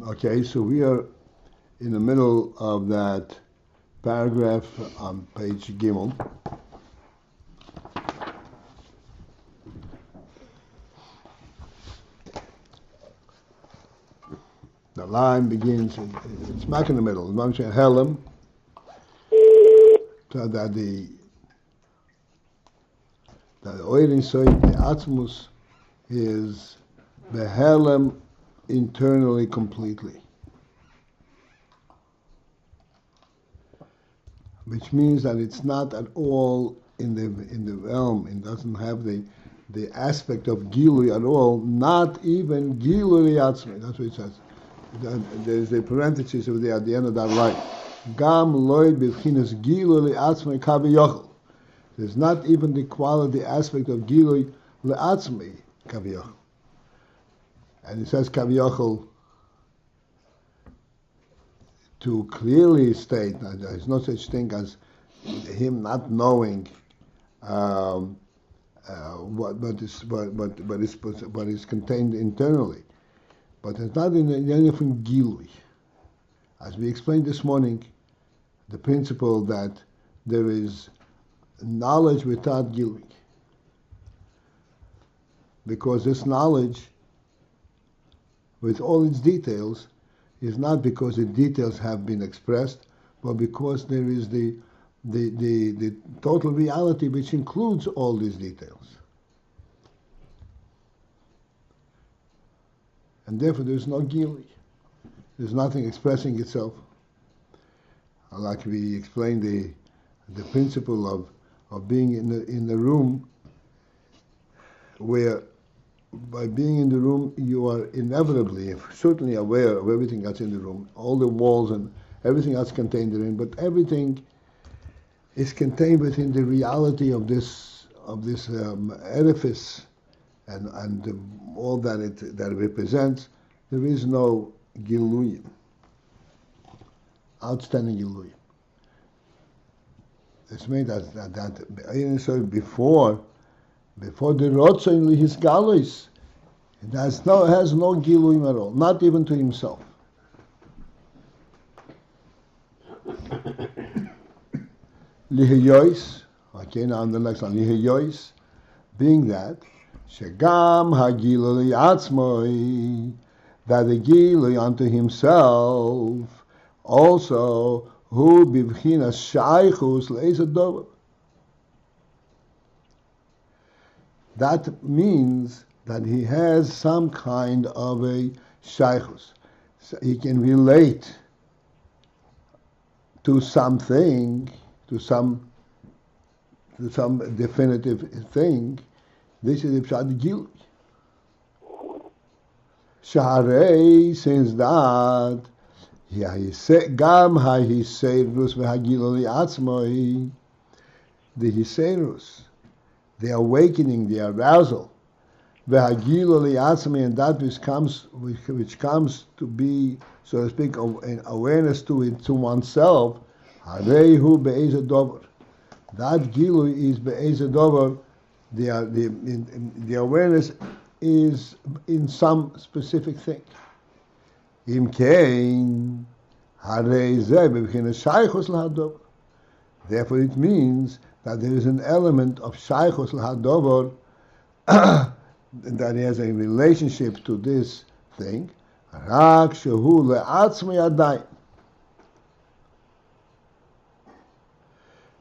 Okay, so we are in the middle of that paragraph on page Gimel. The line begins, it's smack in the middle. It's helem, so that the Oirin Soid, the Atmos, is the helem internally completely, which means that it's not at all in the realm. It doesn't have the aspect of Gilui at all. Not even Gilui Atzmi. That's what it says. There's the parenthesis over there at the end of that line. Gam loy b'chinas Gilui Atzmi kaviyochel. There's not even the quality aspect of Gilui le'atzmi kaviyochel. And it says Kaviyachol to clearly state that there is no such thing as him not knowing what is contained internally. But it's not in anything Gilui. As we explained this morning, the principle that there is knowledge without Gilui. Because this knowledge, with all its details, is not because the details have been expressed, but because there is the total reality which includes all these details. And therefore there's no Gilui. There's nothing expressing itself. Like we explained the principle of being in the room, where by being in the room, you are inevitably, certainly aware of everything that's in the room, all the walls and everything that's contained therein, but everything is contained within the reality of this edifice and all that it represents. There is no Giluyim, outstanding Giluyim. It's made that Ayin said before the Rotzoin his Galois, it has no Giluim at all, not even to himself. Lihiyois, okay, now on the next one, Lihiyois, being that, Shegam Hagilui Atzmoi, that the Gilui unto himself, also, who bivchinas shaychus le'ezadov. That means that he has some kind of a shaychus. So he can relate to something, to some definitive thing. This is the Pshat Gilui. Shaharei, since that, Gam ha-hiserus v'hagilui atzmoi, the hiserus, the awakening, the arousal, v'hagilui atzmoi, and that which comes to be, so to speak, an awareness to oneself, hareihu be'ezeh dover. That gilui is be'ezeh dover. The awareness is in some specific thing. Im kein harei zeh b'bchinas shaychus l'hadover. Therefore, it means that there is an element of shaychus l'hadover that he has a relationship to this thing. Rak shehu le'atzmi adayin.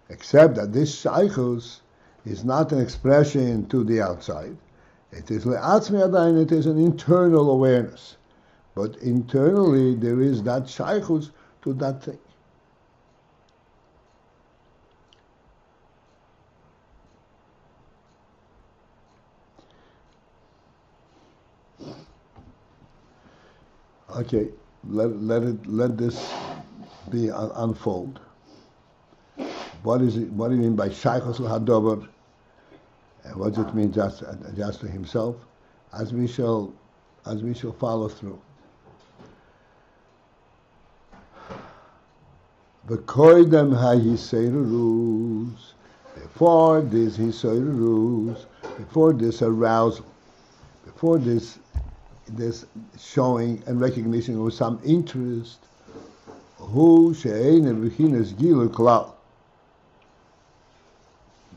Except that this shaychus is not an expression to the outside. It is le'atzmi adayin. It is an internal awareness. But internally, there is that shaychus to that thing. Okay, let this be unfold. What is it? What do you mean by shaychus l'hadover? And what does it mean just to himself? As we shall follow through. V'koydem ha-hiserurus, before this hiserurus, before this arousal, before this showing and recognition of some interest, hu she'ein b'chinas gilu klal.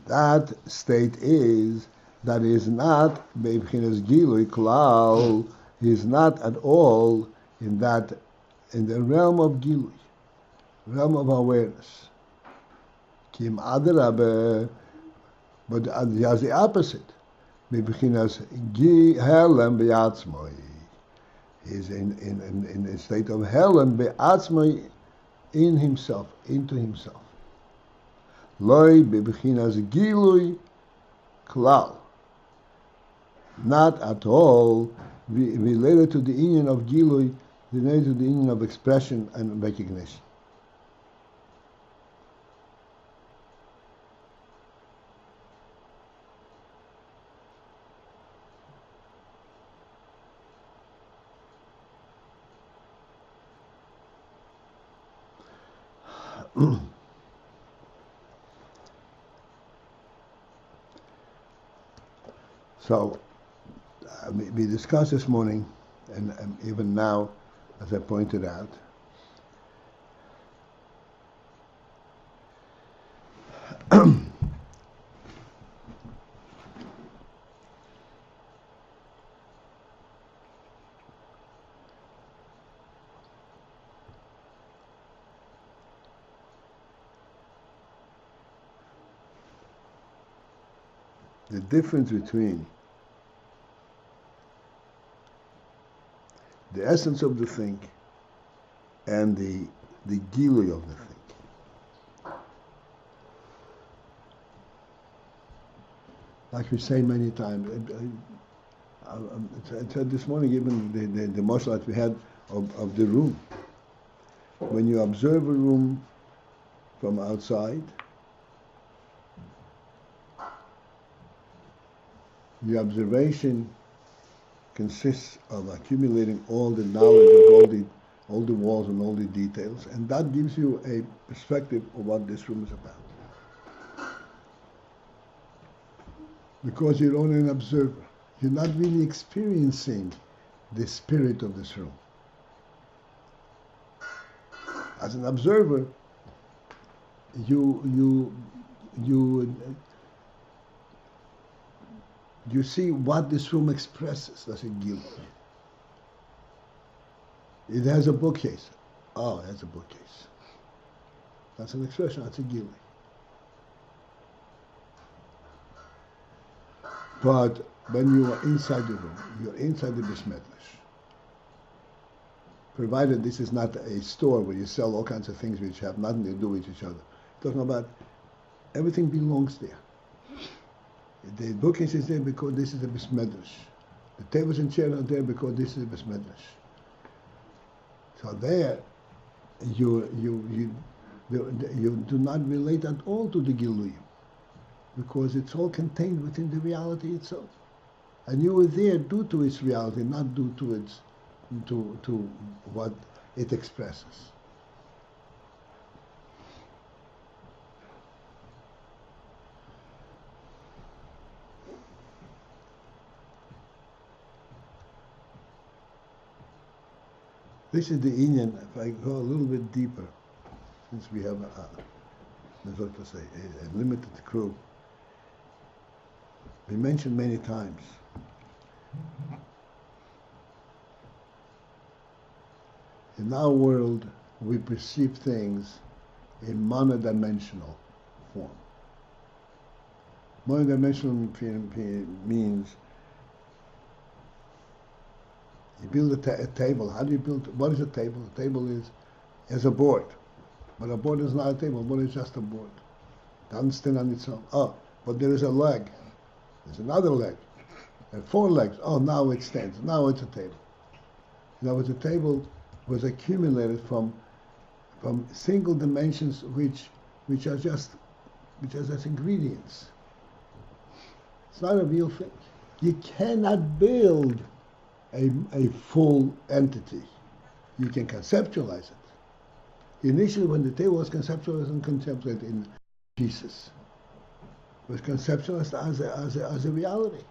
That state is that is not b'chinas gilu klal, is not at all in the realm of gilu, realm of awareness. Kim adrabe, but as the opposite. B'chinas helem be'atzmoi, is in a state of helem be'atzmoi, in himself, into himself. Loi b'chinas gilui klal, not at all related to the union of gilui, related to the union of expression and recognition. So, we discussed this morning, and even now, as I pointed out, the difference between the essence of the thing and the gilui of the thing. Like we say many times, I said this morning, even the martial that we had of the room. When you observe a room from outside, the observation consists of accumulating all the knowledge of all the walls and all the details, and that gives you a perspective of what this room is about. Because you're only an observer, you're not really experiencing the spirit of this room. As an observer, you see what this room expresses. That's a gilui. It has a bookcase. Oh, it has a bookcase. That's an expression. That's a gilui. But when you are inside the room, you're inside the Beis, provided this is not a store where you sell all kinds of things which have nothing to do with each other. Talking about everything belongs there. The bookcase is there because this is a Beis. The tables and chairs are there because this is a Beis. So there, you do not relate at all to the Giluyim, because it's all contained within the reality itself, and you were there due to its reality, not due to its to what it expresses. This is the Inyan. If I go a little bit deeper, since we have a limited crew, we mentioned many times in our world we perceive things in monodimensional form. Monodimensional means you build a table. How do you build? What is a table? A table is a board, but a board is not a table. A board is just a board. It doesn't stand on its own. Oh, but there is a leg. There's another leg. There are 4 legs. Oh, now it stands. Now it's a table. Now, a table was accumulated from single dimensions which are just ingredients. It's not a real thing. You cannot build a full entity. You can conceptualize it. Initially, when the table was conceptualized and conceptualized in pieces, it was conceptualized as a reality.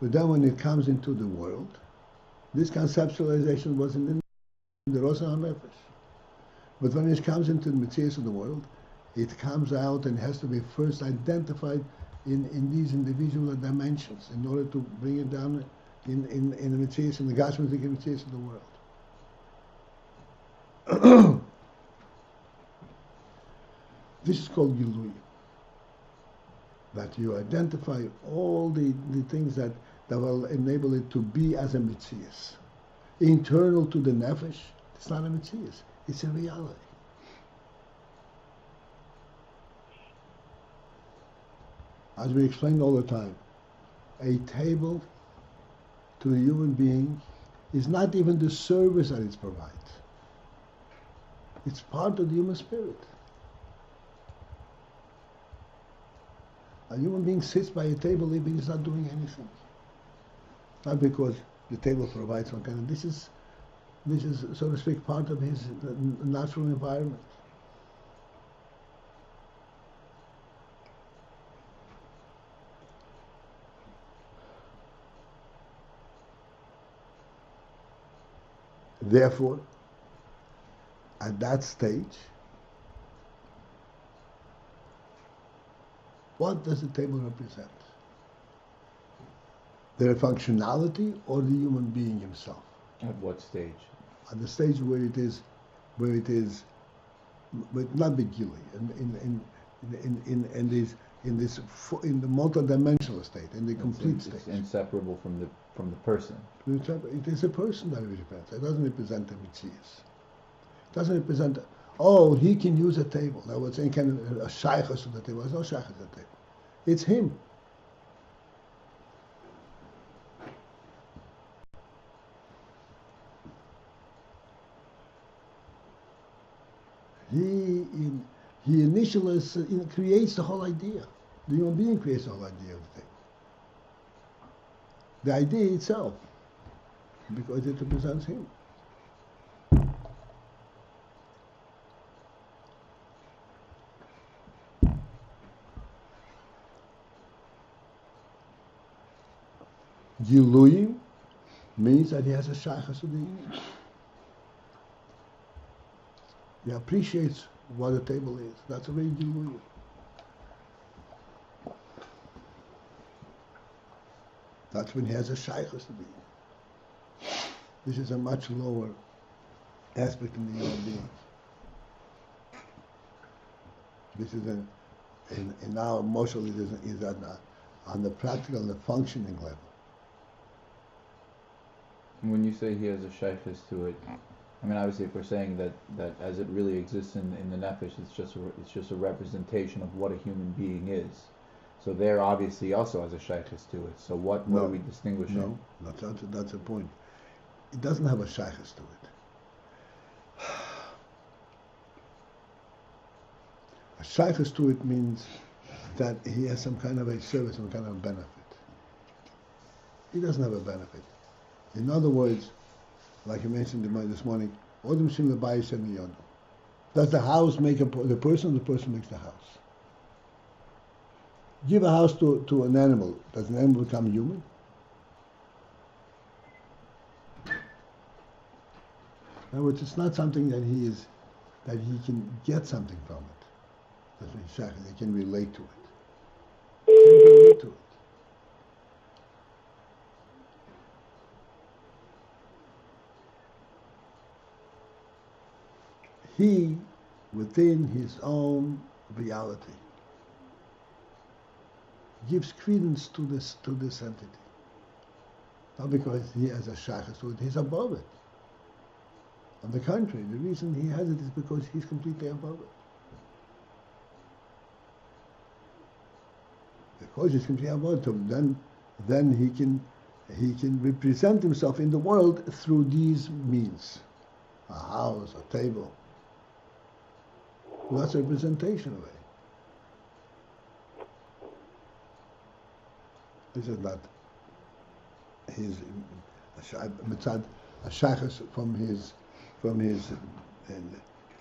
But then when it comes into the world, this conceptualization was in the Rosa HaNefesh. But when it comes into the materials of the world, it comes out and has to be first identified in these individual dimensions in order to bring it down in the materials, in the Gashmitic materials of the world. This is called Gilui. That you identify all the things that will enable it to be as a Metzias. Internal to the Nefesh, it's not a Metzias, it's a reality. As we explain all the time, a table to a human being is not even the service that it provides. It's part of the human spirit. A human being sits by a table even he's not doing anything. Not because the table provides some kind of, this is, so to speak, part of his natural environment. Therefore, at that stage, what does the table represent? Their functionality or the human being himself? At what stage? At the stage where it is, but not begili, in the multidimensional state, in the complete state. It's inseparable from the person. It is a person that it represents. It doesn't represent the Metzias. It doesn't represent, oh, he can use a table. Now we're saying kind of a shaykhus of the table. There's no shaykhus of the table. It's him. He initially creates the whole idea. The human being creates the whole idea of the thing. The idea itself, because it represents him. Giluyim means that he has a shaykhus to the image. He appreciates what a table is. That's already Giluyim. That's when he has a shaykhus to the image. This is a much lower aspect in the human being. This is in our emotional is on the practical and the functioning level. When you say he has a shaykhus to it, I mean, obviously, if we're saying that as it really exists in the nefesh, it's just a representation of what a human being is. So there, obviously, also has a shaykhus to it. So what are we distinguishing? No, that's the point. It doesn't have a shaykhus to it. A shaykhus to it means that he has some kind of a service, some kind of benefit. He doesn't have a benefit. In other words, like you mentioned this morning, does the house make the person, or the person makes the house? Give a house to an animal, does an animal become human? In other words, it's not something that he can get something from it. That's what exactly, they can relate to it. They can relate to it. He, within his own reality, gives credence to this entity. Not because he has a shaykhus to it, he's above it. On the contrary, the reason he has it is because he's completely above it. Because he's completely above it, so then he can represent himself in the world through these means. A house, a table. Well, that's a representation of it. This is not his mitzad ashachas from his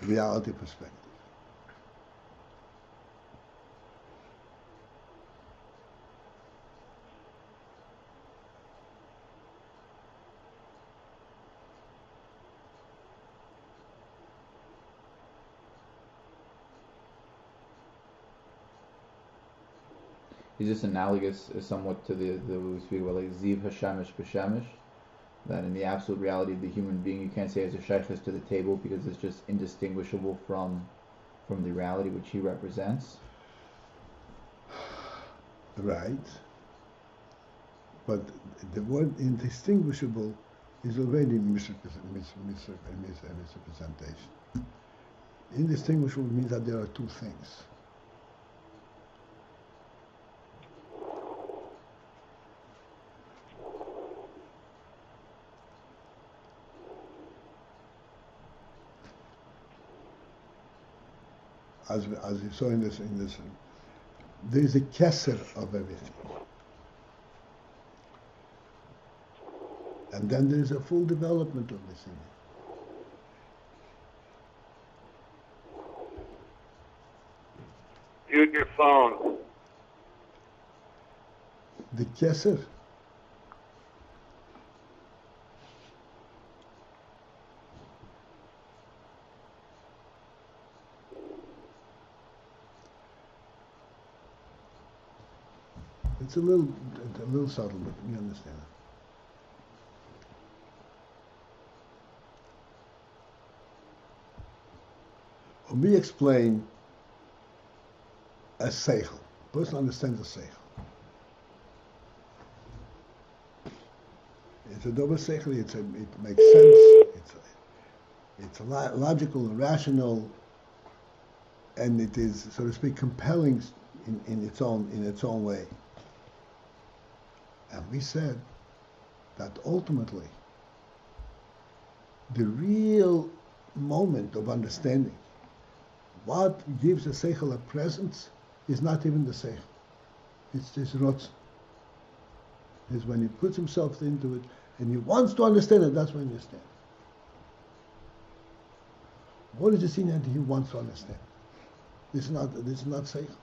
reality perspective. Is this analogous somewhat to the we speak about like ziv hashamish b'shamish? That in the absolute reality of the human being, you can't say as a shaykhis to the table because it's just indistinguishable from the reality which he represents. Right. But the word indistinguishable is already misrepresentation. Indistinguishable means that there are two things. As you saw in this, there is a keser of everything, and then there is a full development of this thing. Mute your phone. The keser. It's a little subtle, but we understand it. When we explain a sechel, a person understands a sechel. It's a double sechel. It makes sense. It's logical and rational, and it is, so to speak, compelling in its own way. And we said that ultimately the real moment of understanding what gives a sechel a presence is not even the sechel. It's this rotz. It's when he puts himself into it and he wants to understand it, that's when he understands. What is the thing that he wants to understand? This is not sechel.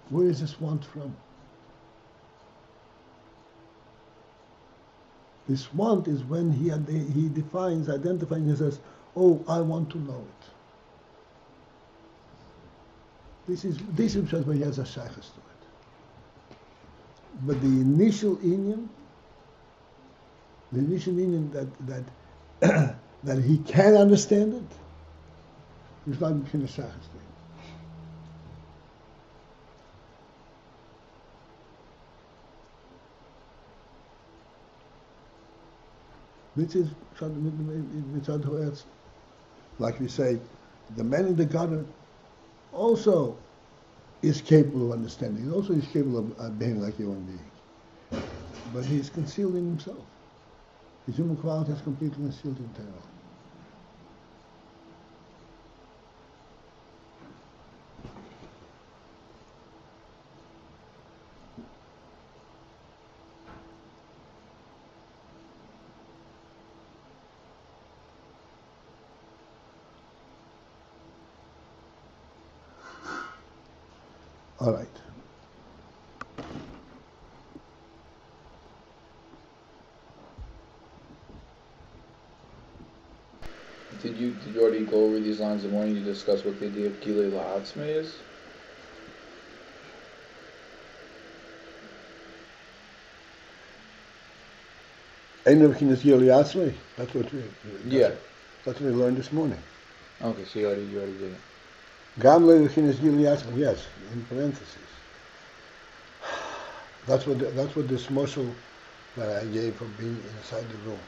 Where is this want from? This want is when he defines, identifies, and he says, "Oh, I want to know it." This is just when he has a shaykhs to it. But the initial inyan that that he can understand it, is not between a shaykhs to him. This is like we say, the man in the garden also is capable of understanding. He also is capable of behaving like a human being. But he is concealed in himself. His human quality is completely concealed internally. All right. Did you already go over these lines of morning to discuss what the idea of Gilei La'atzmei is? That's what we Yeah. That's what we learned this morning. Okay, so you already did it. Yes, in parentheses. That's what this moshel that I gave for being inside the room.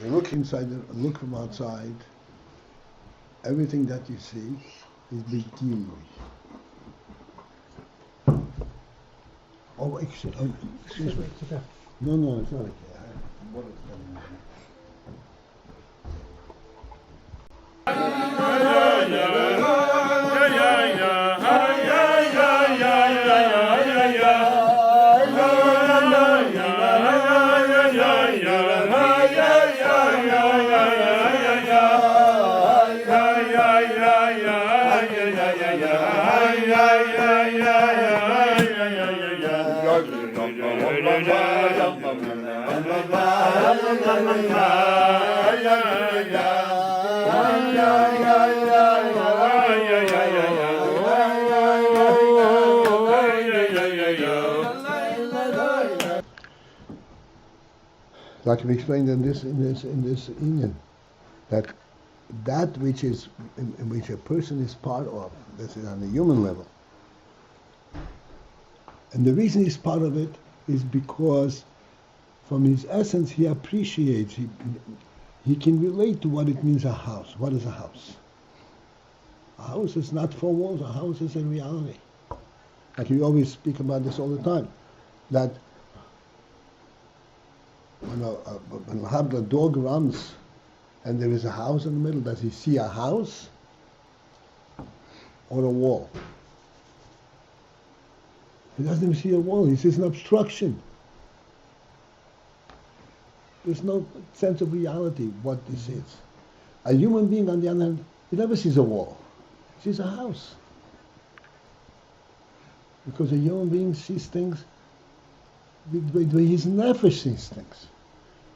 When you look from outside, everything that you see is begilui. Oh, excuse me. No, it's not okay. What is that? Like we explained in this Ayin, that which is in which a person is part of, that's on the human level. And the reason he's part of it is because from his essence he appreciates, he can relate to what it means a house. What is a house? A house is not four walls, a house is a reality. Like we always speak about this all the time, that when the dog runs and there is a house in the middle, does he see a house or a wall? He doesn't even see a wall, he sees an obstruction. There's no sense of reality what this is. A human being, on the other hand, he never sees a wall, he sees a house. Because a human being sees things the way his Nefesh sees things.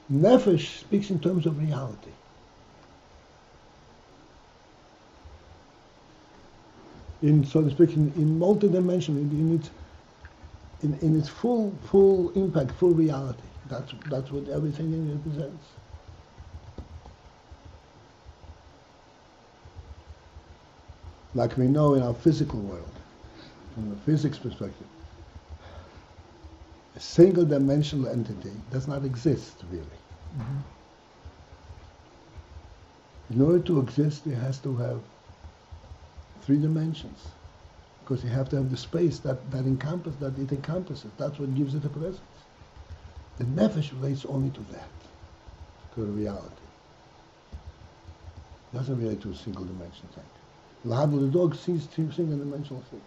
Nefesh speaks in terms of reality. In, so to speak, in multi-dimensional, in its full impact, full reality. That's what everything in it represents. Like we know in our physical world, from the physics perspective, a single dimensional entity does not exist really. Mm-hmm. In order to exist, it has to have three dimensions, because you have to have the space that it encompasses. That's what gives it a presence. The Nefesh relates only to that, to the reality. It doesn't relate to a single dimension thing. The dog sees two single dimensional things.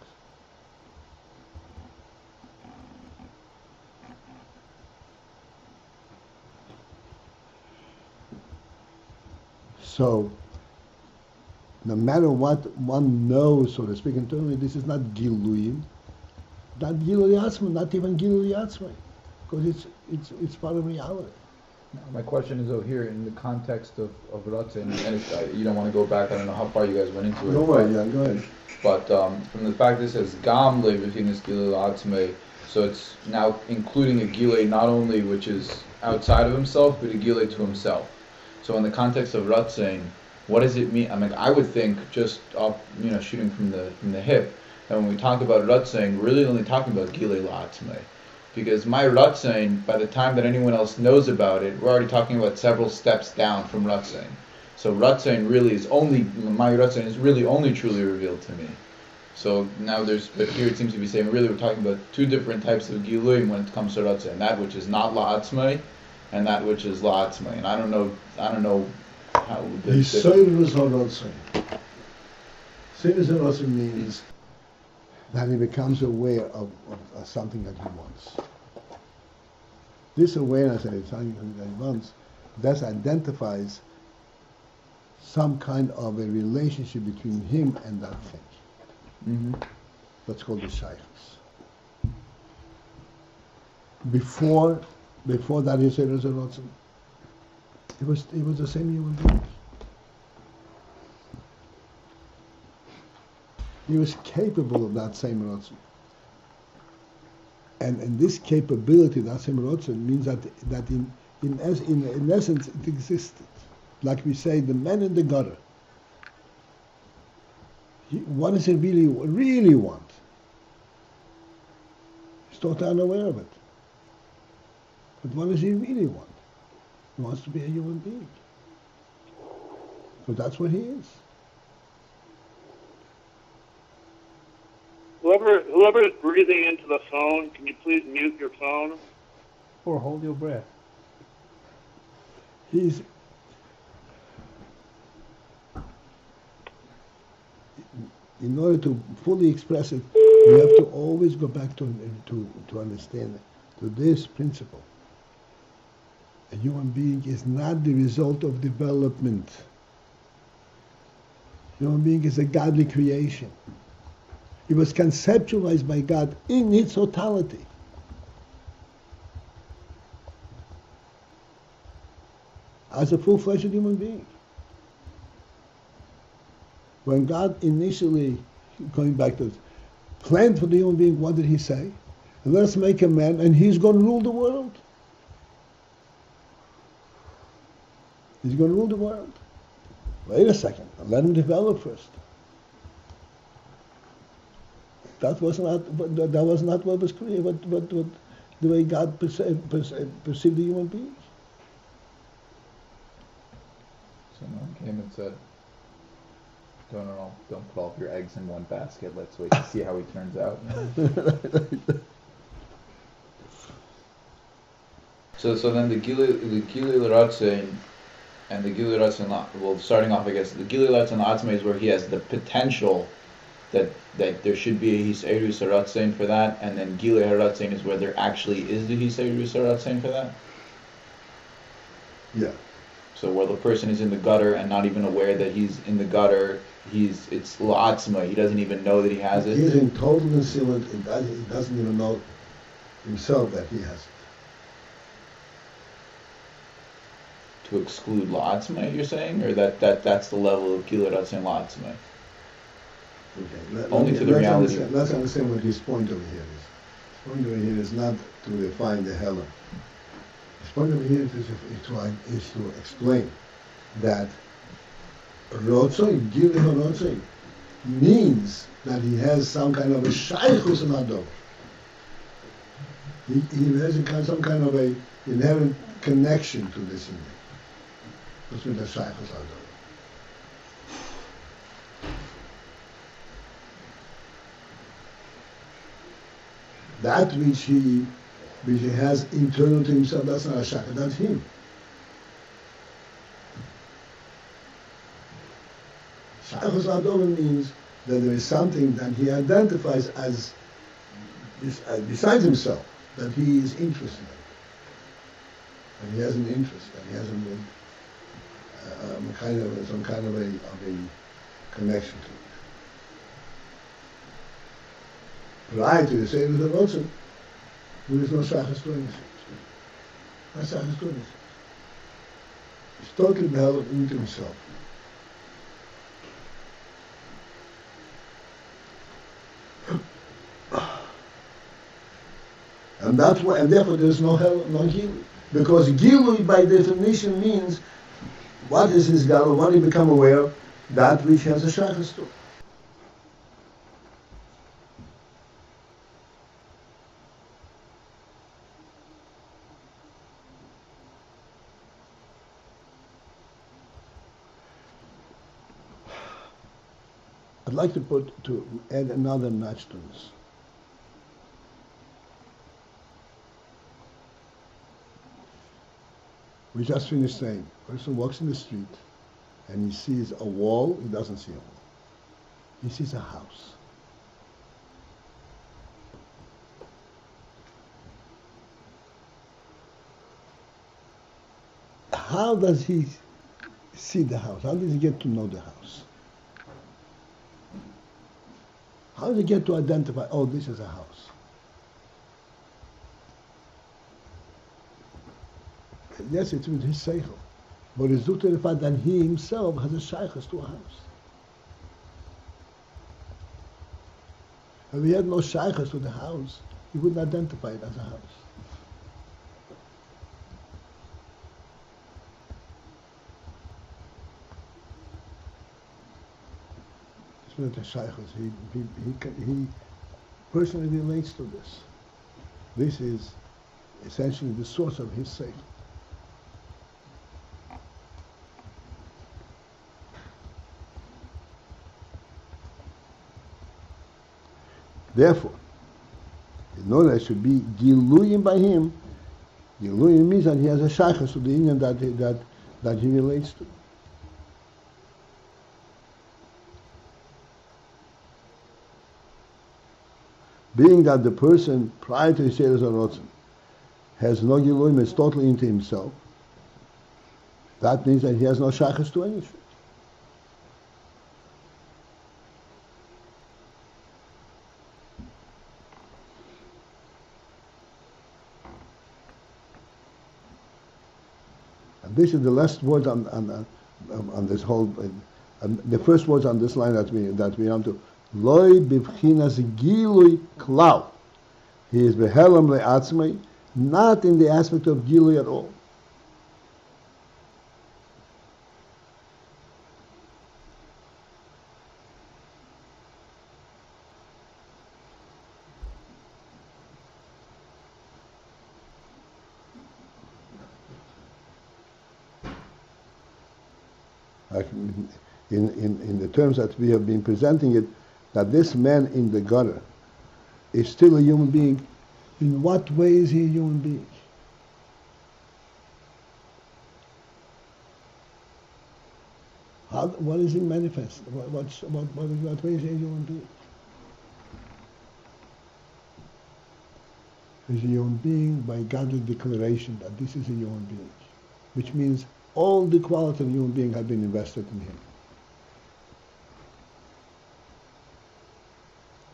So, no matter what one knows, so to speak, internally, this is not Giluyim, not Gilui Atzmai, not even Gilui Atzmai, because it's part of reality. My question is over here in the context of Ratzin, and you don't want to go back, I don't know how far you guys went into it. No way, yeah, go ahead. But from the fact that it says Gam Levitinus Gilui Atzmai, so it's now including a Gilui not only which is outside of himself, but a Gilui to himself. So in the context of Ratzin, what does it mean? I mean, I would think just up, shooting from the hip, that when we talk about Ratzin, we're really only talking about Gilui La'atzmai. Because my Ratzin, by the time that anyone else knows about it, we're already talking about several steps down from Ratzin. So Ratzin really is my Ratzin is really only truly revealed to me. So now but here it seems to be saying, really we're talking about two different types of Giluim when it comes to Ratzin. That which is not La'atzmai, and that which is La'atzmai. And I don't know how the Seivrus HaRatzin. Seivrus HaRatzin means that he becomes aware of something that he wants. This awareness that it's something that he wants, thus identifies some kind of a relationship between him and that thing. Mm-hmm. That's called the shaykhs. Before that he said Ratzin, he was the same human being. He was capable of that same Ratzin. And this capability, that same Ratzin, means that in essence it existed. Like we say, the man in the gutter. What does he really want? He's totally unaware of it. But what does he really want? He wants to be a human being. So that's what he is. Whoever is breathing into the phone, can you please mute your phone? Or hold your breath. In order to fully express it, we have to always go back to understand it, to this principle. A human being is not the result of development. A human being is a godly creation. It was conceptualized by God in its totality. As a full-fledged human being. When God initially, going back to this, planned for the human being, what did he say? Let's make a man and he's going to rule the world. He's going to rule the world. Wait a second, let him develop first. That was not what was created, what the way God perceived the human being. Someone came and said, don't put all of your eggs in one basket. Let's wait to see how he turns out. So then the Gilui L'Ratzain and the Gilui L'Ratzain, well, starting off, I guess, the Gilui L'Ratzain L'Atzmai is where he has the potential that there should be a Hisayrus Haratzain for that, and then Gilui Haratzain is where there actually is the Hisayrus Haratzain for that? Yeah. So where the person is in the gutter and not even aware that he's in the gutter, it's L'Atzmai, he doesn't even know that he has it. He's in total concealment, he doesn't even know himself that he has it. To exclude L'Atzmai, you're saying? Or that's the level of Gilui Haratzain L'Atzmai? Okay. Only to the reality. Let's understand what his point over here is. His point over here is not to define the helem. His point over here is to explain that Rotzoin, Gilui Haratzain, means that he has some kind of a shaychus in Adon. He has some kind of a inherent connection to this image. That's what the shaychus Adon. That which he has internal to himself, that's not a shaychus, that's him. Shaychus Adon means that there is something that he identifies as besides himself, that he is interested in. And he has an interest, and he has some kind of a connection to it. Prior to the same with the Rotzen, there is no shaychus to anything. No shaychus to anything. He's totally held into himself. And that's why, and therefore there is no Gilui. Because Gilui by definition means what is his Gilui, what he become aware of, that which has a shaychus to. I'd like to add another notch to this. We just finished saying, a person walks in the street and he sees a wall, he doesn't see a wall. He sees a house. How does he see the house? How does he get to know the house? How does he get to identify, oh, this is a house? Yes, it's with his sechel, but it's due to the fact that he himself has a shaychus to a house. If he had no shaychus to the house, he wouldn't identify it as a house. It's with the shaychus. He personally relates to this. This is essentially the source of his sechel. Therefore, in order there should be giluyim by him, giluyim means that he has a shaychus to the inyan that he relates to. Being that the person prior to his Seiras HaRotzen has no giluyim, is totally into himself, that means that he has no shaychus to anything. this is the last word on this whole. The first words on this line that we want to. Loi bivchinas gilui klau. He is helem le'atzmei, not in the aspect of gilui at all. In the terms that we have been presenting it, that this man in the gutter is still a human being. In what way is he a human being? What is he manifest? What way is he a human being? He's a human being by godly declaration that this is a human being, which means all the qualities of a human being have been invested in him.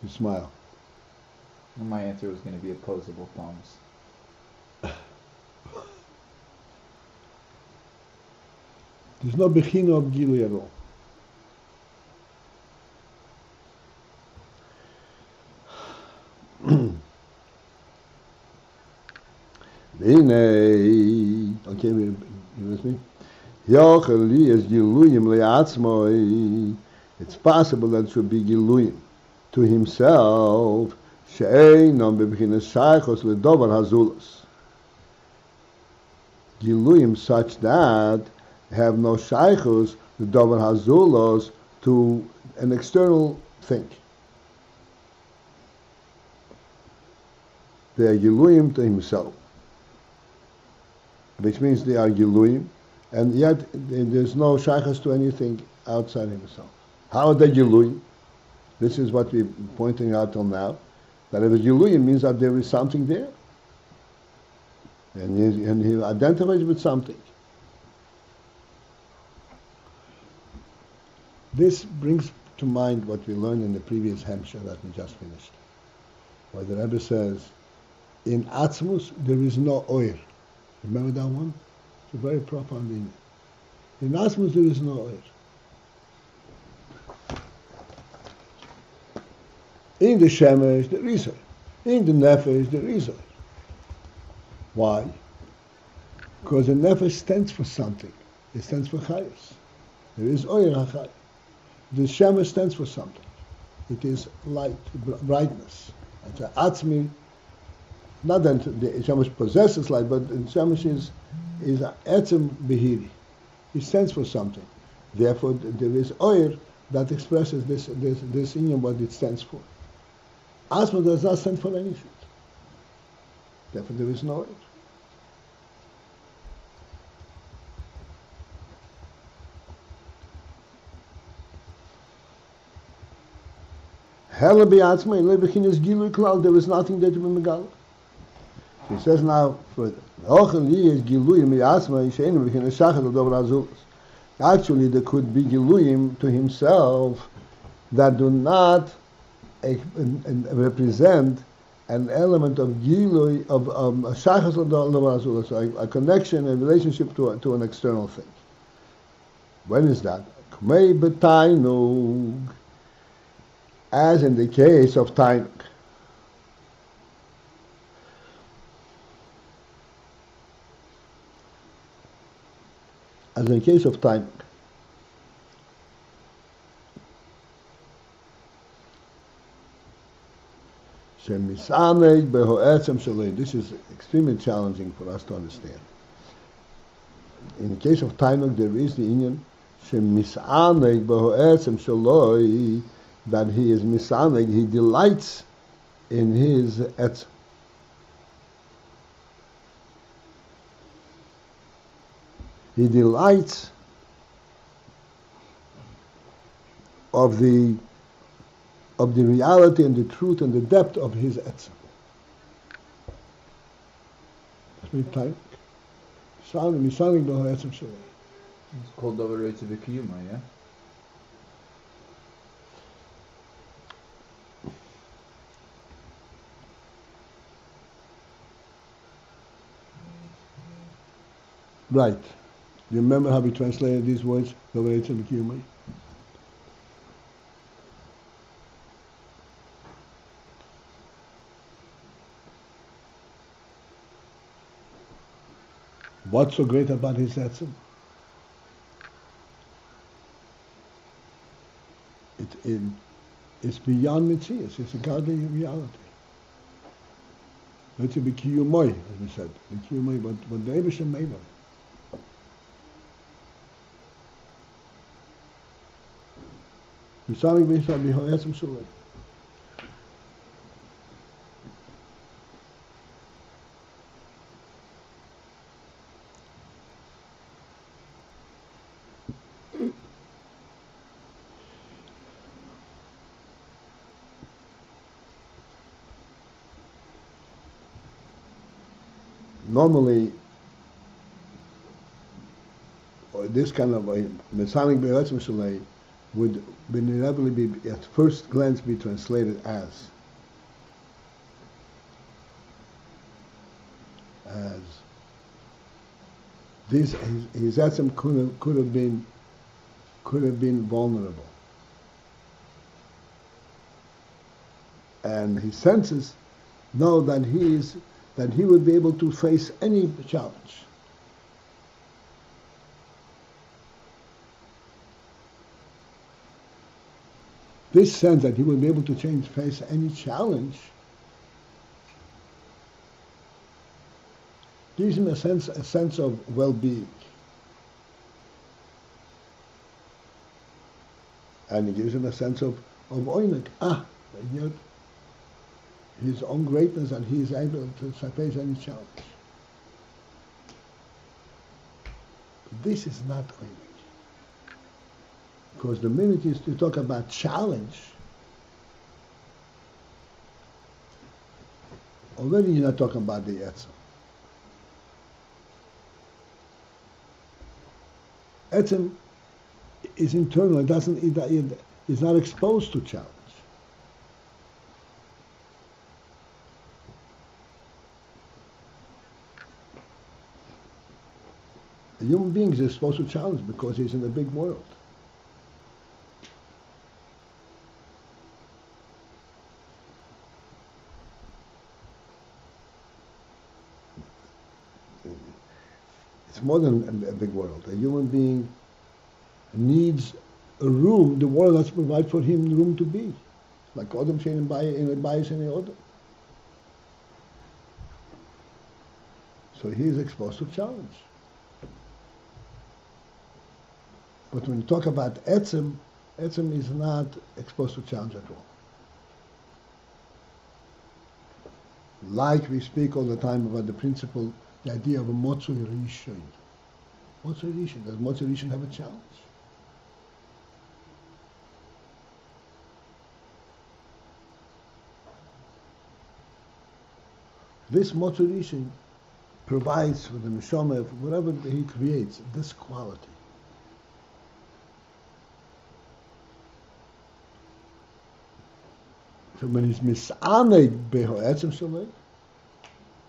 You smile. My answer was going to be opposable thumbs. There's no bechina of gilui at all. Okay, you with me? It's possible that it should be giluyim to himself. Giluyim such that have no shaychus, the davar hazulos, to an external thing. They are giluyim to himself, which means they are giluyim, and yet there's no shaychus to anything outside himself. How are they giluyim? This is what we're pointing out till now. That if it's giluyim means that there is something there, and he identifies with something. This brings to mind what we learned in the previous hemshah that we just finished, where the Rebbe says, in Atzmus there is no oir. Remember that one? It's a very profound meaning. In Atzmus there is no oir. In the Shemesh there is oir. In the Nefesh there is oir. Why? Because the Nefesh stands for something. It stands for Chayos. There is oir HaChay. The Shemesh stands for something. It is light, brightness. It's Atzmi. Not that the Shemesh possesses light, but the Shemesh is Etzem Behiri. It stands for something. Therefore, there is oir that expresses this inyan, what it stands for. Asma does not stand for anything. Therefore, there is no oir. Helem b'atzmei lebechinas gilui klal. There is nothing there to be megal. He says now further. Actually, there could be giluyim to himself that do not represent an element of gilui of shachas l'davar, so a connection, a relationship to an external thing. When is that? K'mei b'tainug, as in the case of tainug. As in the case of tainug. This is extremely challenging for us to understand. In the case of tainug, there is the inyan that he is misaneg, he delights in his etzem. He delights of the reality and the truth and the depth of his etzem. That's what tainug. Misaneg b'ho etzem shaloi. It's called totality v'kiyuma, yeah? Right. You remember how we translated these words? What's so great about his etzem? It's beyond mitzias. It's a godly reality. It's a b'kiyumoy, as we said. B'kiyumoy, but the Eibusha made them. B'samik b'yisrael b'ho etzem sulei. Normally, or this kind of a Mesamik Be'etzim Shalei would inevitably be, at first glance, be translated as this. His etzem could have been vulnerable, and his senses know that he would be able to face any challenge. This sense that he would be able to face any challenge gives him a sense of well-being. And it gives him a sense of Oneg. Yet his own greatness, and he is able to face any challenge. This is not Oneg. Because the minute you talk about challenge, already you're not talking about the Etzem. Etzem is internal, it's not exposed to challenge. A human being is exposed to challenge because he's in a big world. It's more than a big world. A human being needs a room. The world has to provide for him the room to be. Like Odom Shein in Beis and Odom. So he is exposed to challenge. But when you talk about Etzem is not exposed to challenge at all. Like we speak all the time about the principle, the idea of a Motzui Rishon. Motzui Rishon. Does Motzui Rishon have a challenge? This Motzui Rishon provides for the Neshama, whatever he creates, this quality. So when he's misaneg beho etzem shalei,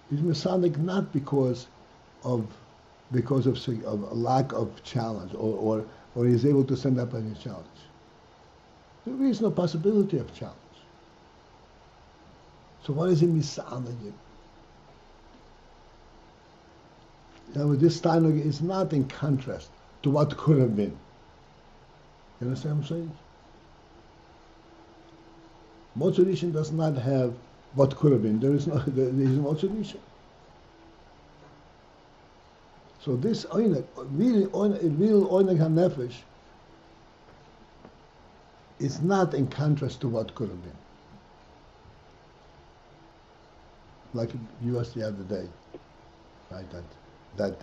he's misaneg not because of a lack of challenge or he's able to stand up any challenge. There is no possibility of challenge. So what is he misaneg? Now this tainug is not in contrast to what could have been. You understand what I'm saying? Motzui Rishon does not have what could have been. There is no Motzui Rishon. So this Oneg, real Oneg HaNefesh, is not in contrast to what could have been. Like you asked the other day, right? That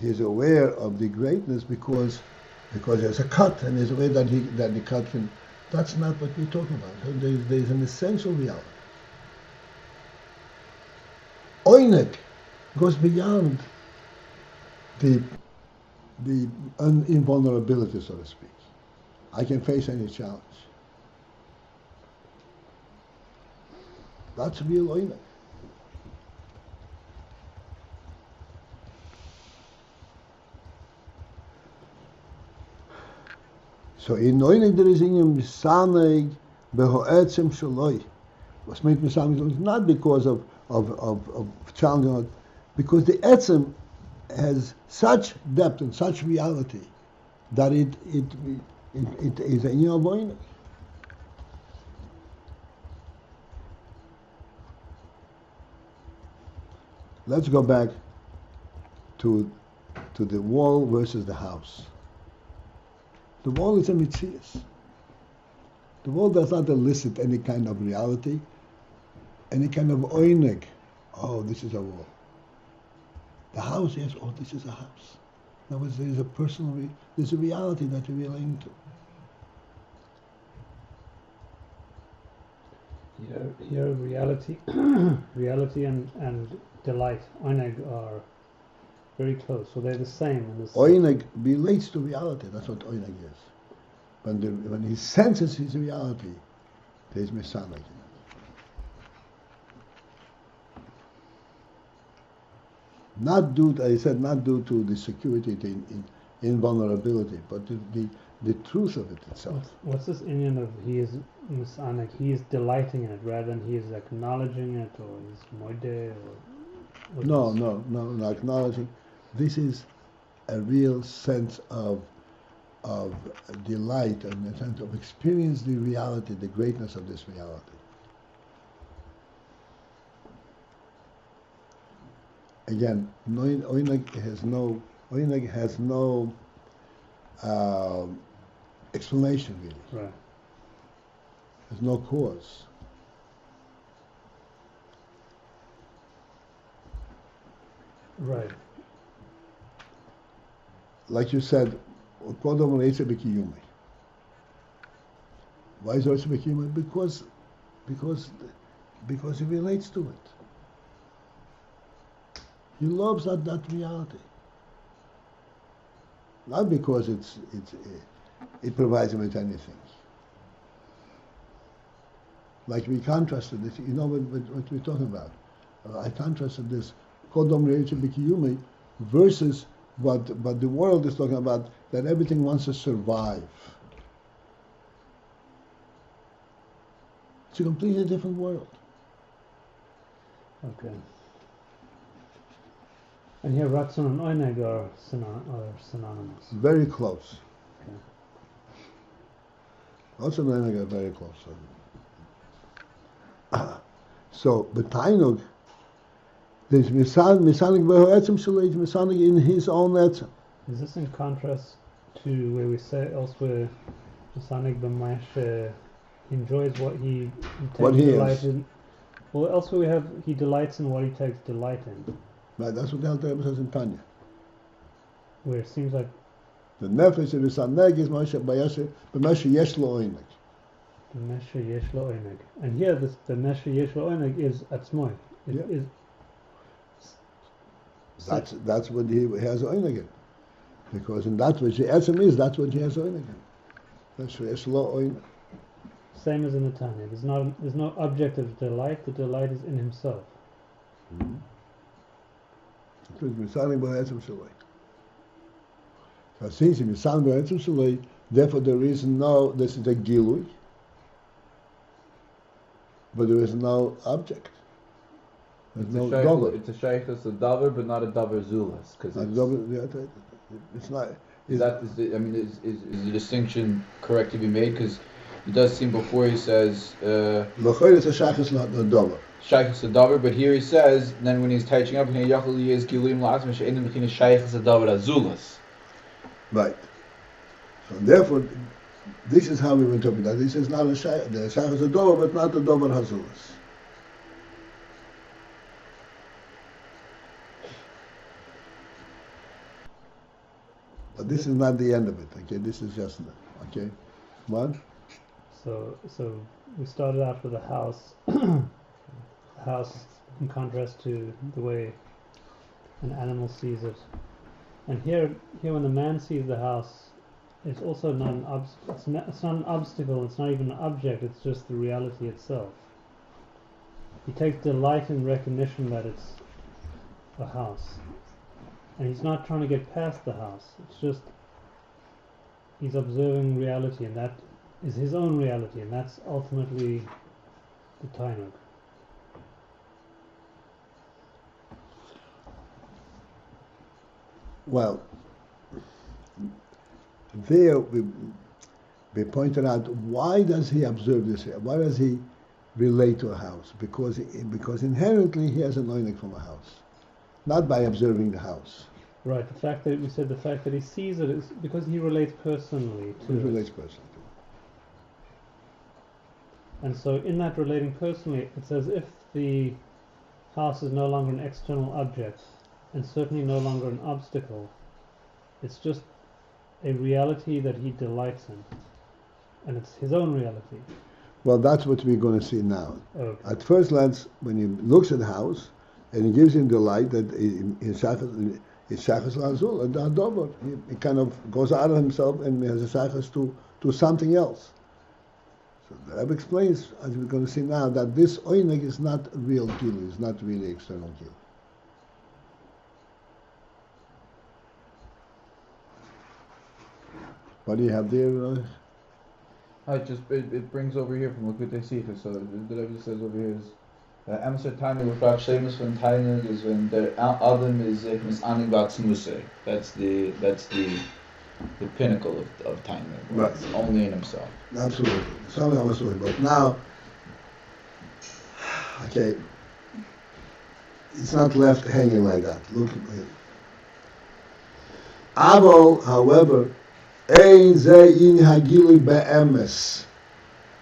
he's aware of the greatness because there's a cut, and he's aware that the cut can. That's not what we're talking about. There's an essential reality. Oneg goes beyond the invulnerability, so to speak. I can face any challenge. That's real Oneg. So in Oneg there is in misaneg behoetzem shaloi. What's made misaneg is not because of challenging, because the etzem has such depth and such reality that it is a Oneg. Let's go back to the wall versus the house. The wall is a mitzias. The wall does not elicit any kind of reality, any kind of oineg. Oh, this is a wall. The house, yes, oh, this is a house. In other words, there is a personal, there's a reality that you're relating to. Here reality, reality and delight, Oneg, are very close. So they're the same. In this Oneg relates to reality. That's what Oneg is. When he senses his reality, there's misaneg. Not due, I said, not due to the security, the invulnerability, but the truth of it itself. What's this Indian of he is misanek? He is delighting in it rather than he is acknowledging it, or is moide, or No, acknowledging. This is a real sense of delight and a sense of experience the reality, the greatness of this reality. Again, Oneg has no explanation really. Right. There's no cause. Right. Like you said, Kodom Reitze B'Kiyumei. Why is Reitze B'Kiyumei? Because he relates to it. He loves that reality. Not because it provides him with anything. Like we contrasted this, you know what we're talking about. I contrasted this Kodom Reitze B'Kiyumei versus what the world is talking about, that everything wants to survive. It's a completely different world. Okay. And here Ratzon and Oneg are synonymous. Very close. Okay. Also, I get very close. So, but Tainug, there's Misanig Behoetzim Shaleit, Misanig in his own etzem. Is this in contrast to where we say elsewhere, Misanig B'Mash enjoys what he takes delight is. in? Well, elsewhere we have he delights in what he takes delight in. Right, that's what the Alter Rebbe says in Tanya. Where it seems like The Nefesh of his Oneg is B'Meshe Yesh Lo Oneg. B'Meshe Yesh Lo Oneg. And here this B'Meshe Yesh Lo Oneg is Atzmoi. Yeah. Is That's what he has Oneg in. Because in that which the etzem is, that's what he has Oneg in. That's Yesh Lo Oneg. same as in the Tanya. There's no object of delight. The delight is in himself. Mm-hmm. Misanig Behoetzim Shalei. So since he Misanig Behoetzim Shalei, therefore there is no, this is a Gilui, but there is no object. There's no davar. It's a shaykhus, a davar, but not a davar zulas, because it's not. Is the distinction correct to be made? Because it does seem before he says L'chayr it's a shaykhus, not a davar. shaykhus a davar, but here he says, then when he's touching up, yachol yez giluim la'atzma she'enim b'china shaykhus a davar azulas. Right. So therefore, this is how we interpret that. This is not a shaykh. The shaykh is a davar, but not a davar hazulas. But this is not the end of it. Okay, this is just okay. What? So we started out with a house. The house in contrast to the way an animal sees it. And here when the man sees the house, it's also not an it's not an obstacle, it's not even an object, it's just the reality itself. He takes delight in recognition that it's a house. And he's not trying to get past the house. It's just he's observing reality, and that is his own reality, and that's ultimately the Tainug. Well, there we pointed out, why does he observe this here? Why does he relate to a house? Because inherently he has an Oneg from a house, not by observing the house. Right. The fact that we said the fact that he sees it is because he relates personally to He it. relates personally to it. And so in that relating personally, it's as if the house is no longer an external object, and certainly no longer an obstacle. It's just a reality that he delights in, and it's his own reality. Well, that's what we're going to see now. Okay. At first glance, when he looks at the house, and it gives him delight that his shachas lazul, he kind of goes out of himself and has a shachas to something else. So the Rebbe explains, as we're going to see now, that this Oneg is not real gilu, it's not really external gilu. What do you have there? It brings over here from Likutei Sichos. So the Rebbe says over here is Amser Tainug Rufrat Shemus von Tainug is when the Adam is Aning Batzmusei. That's the pinnacle of Tainug. Right. It's only in himself. Absolutely. Something I was talking about. Now, okay, it's not left hanging like that. Look at it. Avol, however, Ein ze in hagili be'emes.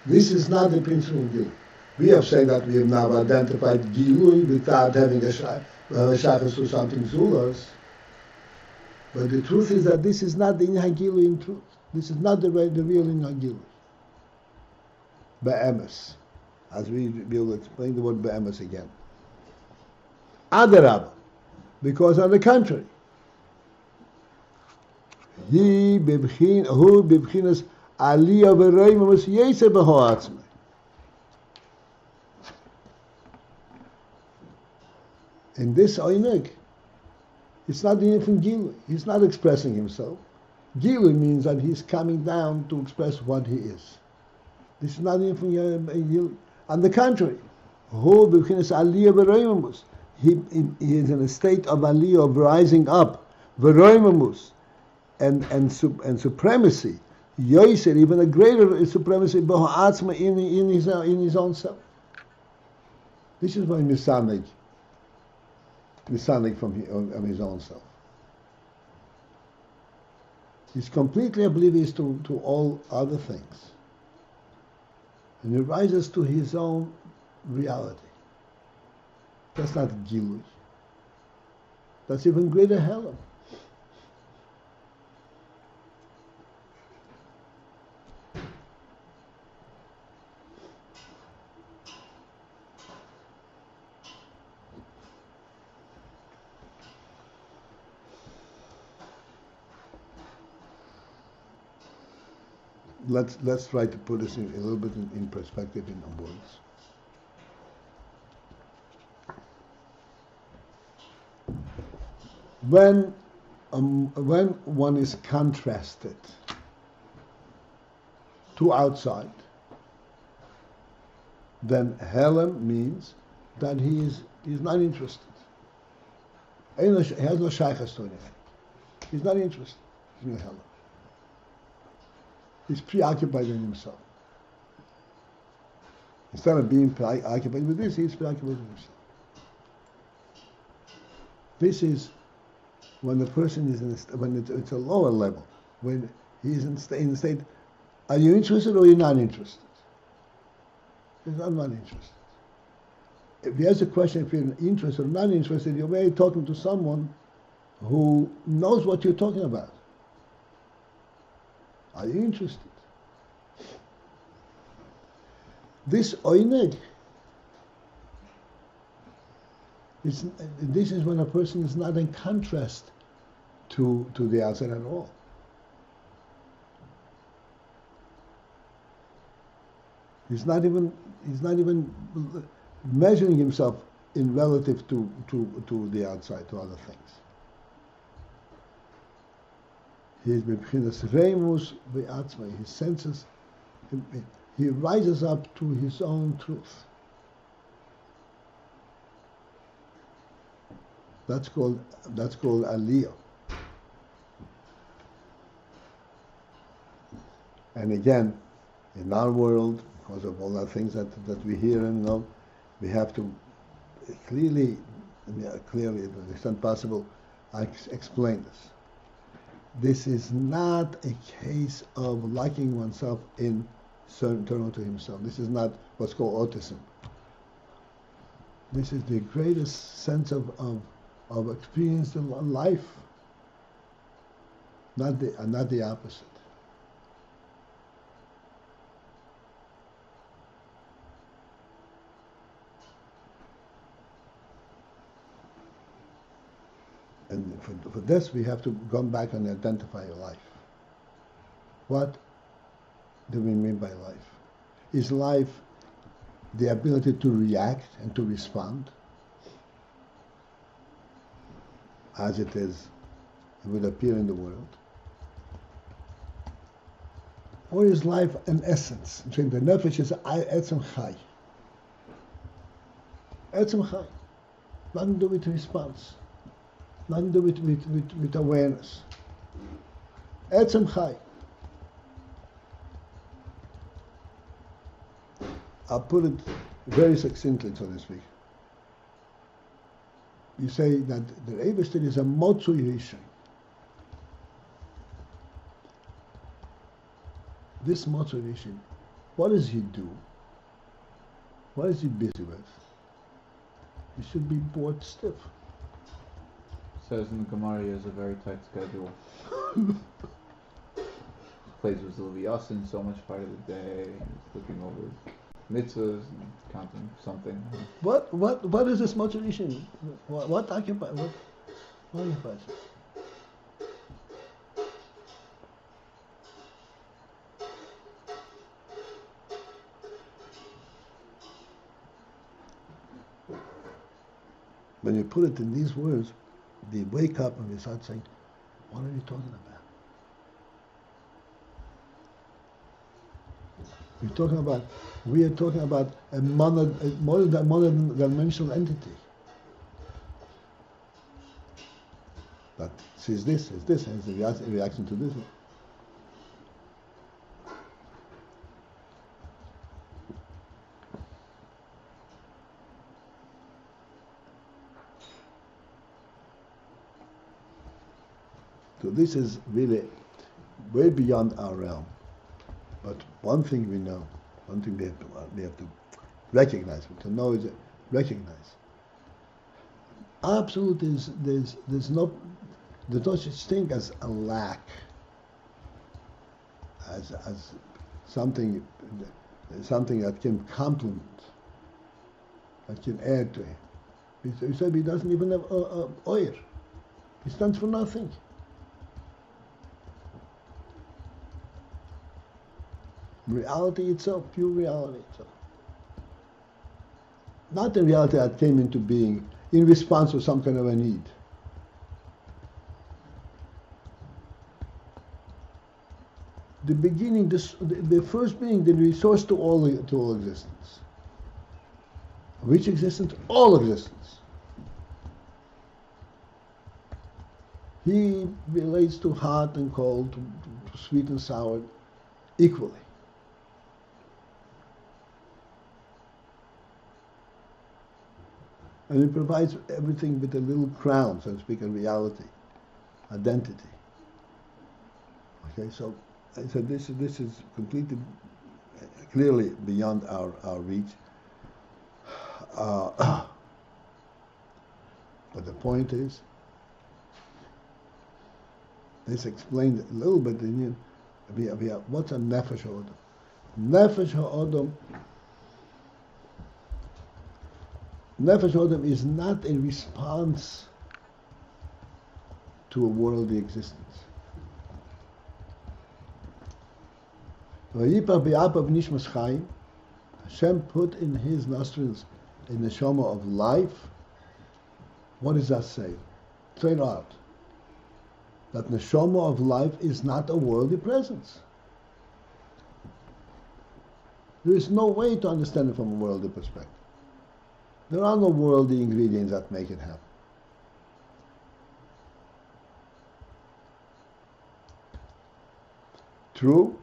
This is not the principle of Gilui. We have said that we have now identified Gilui without having a shachas to something zulas. But the truth is that this is not the in hagili in truth. This is not the real in hagili. Be'emes. As we will explain the word be'emes again. Adarabah. Because on the contrary, Hu bibchinas aliyah v'roimamus yeser b'ho atzmei. In this Oneg, it's not even from Gilui. He's not expressing himself. Gilui means that he's coming down to express what he is. This is not even from Gilui. On the contrary, Hu bibchinas aliyah v'roimamus. He is in a state of aliyah, of rising up, v'roimamus. And supremacy, Yoiser, even a greater supremacy, in his own self. This is why Misanig from his own self. He's completely oblivious to all other things. And he rises to his own reality. That's not Gilui. That's even greater helem. Let's try to put this in a little bit in perspective in words. When one is contrasted to outside, then helem means that he's not interested. He has no shaychus to anything. He's not interested in helem. He's preoccupied in himself. Instead of being preoccupied with this, he's preoccupied with himself. This is when the person is when it's a lower level, when he's in the state, are you interested or are you not interested? He says, I'm not interested. If he has a question, if you're interested or not interested, you're really talking to someone who knows what you're talking about. Are you interested? This Oneg, this is when a person is not in contrast to the outside at all. He's not even measuring himself in relative to the outside, to other things. He is b'bchinas reimus v'atzmai. His senses, he rises up to his own truth. That's called aliyah. And again, in our world, because of all the things that we hear and know, we have to clearly, to the extent possible, explain this. This is not a case of locking oneself in certain to himself. This is not what's called autism. This is the greatest sense of experience in life, not the opposite. And for this, we have to go back and identify your life. What do we mean by life? Is life the ability to react and to respond as it would appear in the world? Or is life an essence? The Nefesh is etzem chai. Etzem chai. Nothing to do with response. Nothing to do with awareness. Etzem chai. I'll put it very succinctly, so to speak. You say that the Eibishter is a motzui rishon. This motzui rishon, what does he do? What is he busy with? He should be bored stiff. Says in the Gemara he has a very tight schedule. Plays with Leviathan so much part of the day. He's looking over mitzvahs and counting something. What is this motivation? What occupies? When you put it in these words, they wake up and they start saying, "What are you talking about?" We are talking about a mono-dimensional entity that sees this, and is a reaction to this. So this is really way beyond our realm. But one thing we know, one thing we have to recognize. To know is recognize. Absolute is there's no such thing as a lack, as something that can complement, that can add to him. He said he doesn't even have oil. He stands for nothing. Reality itself, pure reality itself. Not the reality that came into being in response to some kind of a need. The beginning, the first being, the resource to all existence. Which existence? All existence. He relates to hot and cold, to sweet and sour, equally. And it provides everything with a little crown, so to speak, of reality, identity. Okay, so this is completely, clearly beyond our reach. But the point is, this explained a little bit in what's a Nefesh ha'odom. Nefesh ha'odom is not a response to a worldly existence. Hashem put in his nostrils a neshama of life. What does that say? Straight out. that neshama of life is not a worldly presence. There is no way to understand it from a worldly perspective. There are no worldly ingredients that make it happen. True,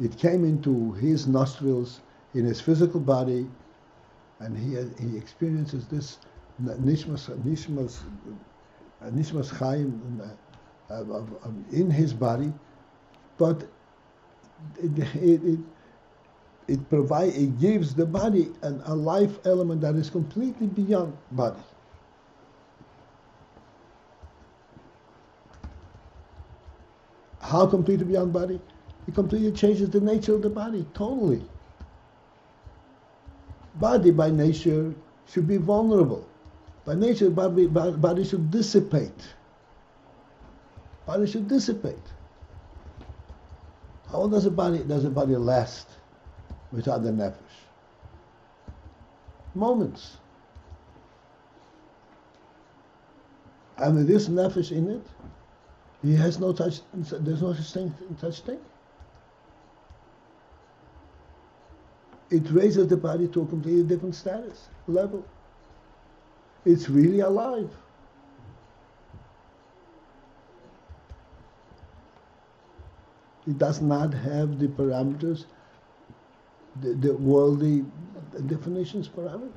it came into his nostrils in his physical body, and he experiences this nishmas chaim in his body, but it gives the body a life element that is completely beyond body. How completely beyond body? It completely changes the nature of the body, totally. Body by nature should be vulnerable. By nature, body should dissipate. Body should dissipate. How long does a body last without the nefesh? Moments. And with this nefesh in it, he has no touch. There's no such thing. It raises the body to a completely different status, level. It's really alive. It does not have the parameters, the worldly definitions parameters.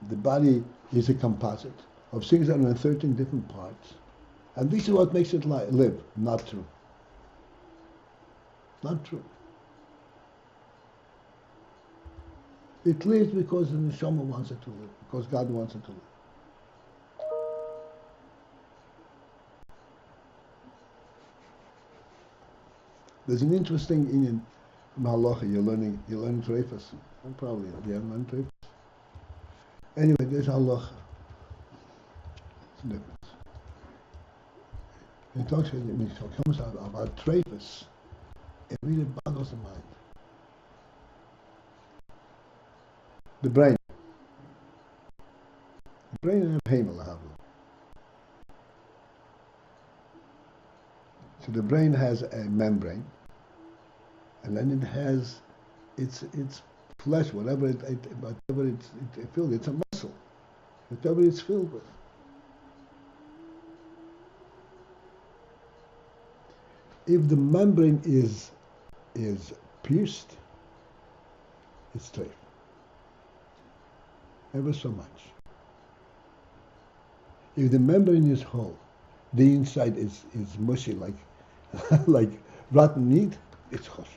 The body is a composite of 613 different parts. And this is what makes it live. Not true. Not true. It lives because the neshama wants it to live, because God wants it to live. There's an interesting in halacha. You're learning treifas. Probably you haven't learned treifas. Anyway, there's halacha. It's a difference. When it comes about treifas, it really boggles the mind. The brain. The brain and the helem. So the brain has a membrane, and then it has its flesh, whatever it's filled. It's a muscle, whatever it's filled with. If the membrane is pierced, it's treif. Ever so much. If the membrane is whole, the inside is mushy like like rotten meat, it's kosher.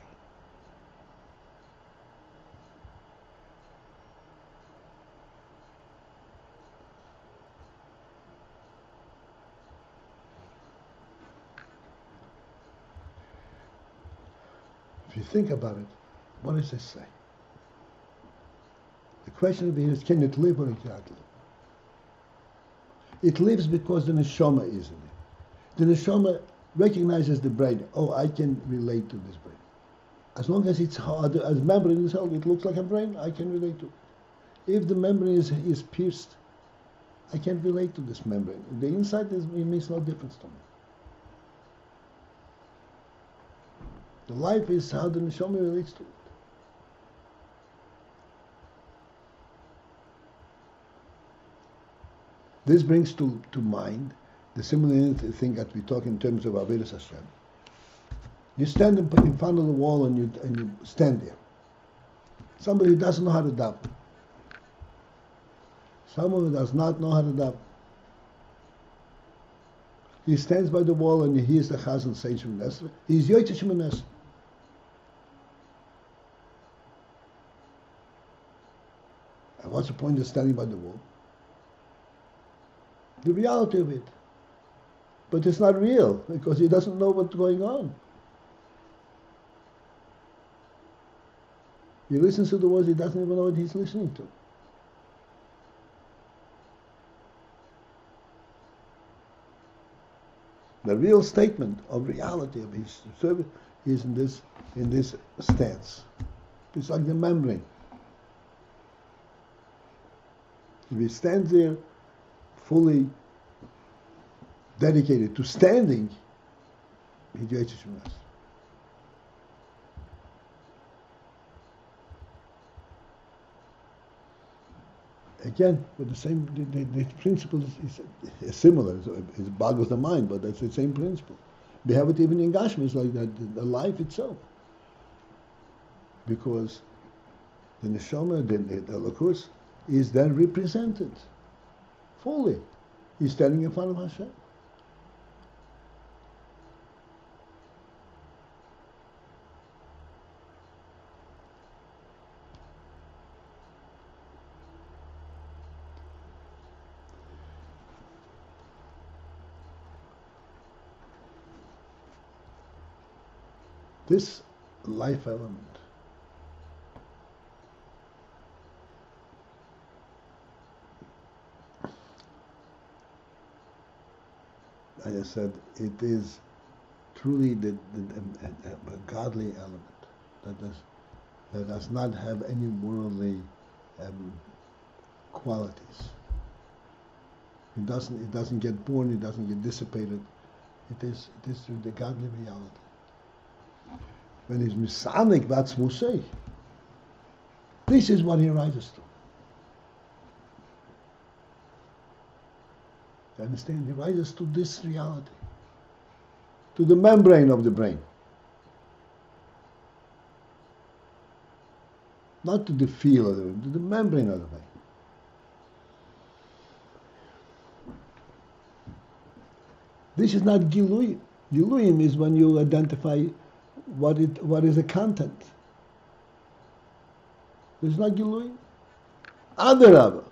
If you think about it, what does this say? The question of is, can it live or it cannot live? It lives because the neshama is in it. The neshama recognizes the brain. Oh, I can relate to this brain. As long as it's hard, as membrane is held, it looks like a brain, I can relate to it. If the membrane is pierced, I can't relate to this membrane. The inside it makes no difference to me. The life is how the neshama relates to it. This brings to mind the similar thing that we talk in terms of Avodas Hashem. You stand in front of the wall and you stand there. Somebody who doesn't know how to daven. Someone who does not know how to daven. He stands by the wall and he hears the Chazan say Shemoneh Esrei. He's Yotzei Shemoneh Esrei. And what's the point of standing by the wall? The reality of it. But it's not real because he doesn't know what's going on. He listens to the words, he doesn't even know what he's listening to. The real statement of reality of his service is in this stance. It's like the membrane. If he stands there fully dedicated to standing, he gets it from us. Again, with the same, the principle is similar. It boggles the mind, but that's the same principle. We have it even in Gashmi, it's like that, the life itself. Because the neshama, the Elokus, is then represented fully. He's standing in front of Hashem. This life element like I said, it is truly a godly element that does not have any worldly qualities. It doesn't get born. It doesn't get dissipated. It is the godly reality. When he's misanik v'atzmusei, this is what he rises to. You understand? He rises to this reality, to the membrane of the brain, not to the feel of the brain, to the membrane of the brain. This is not giluyim. Giluyim is when you identify what is the content. This is not giluyim. Adarabah.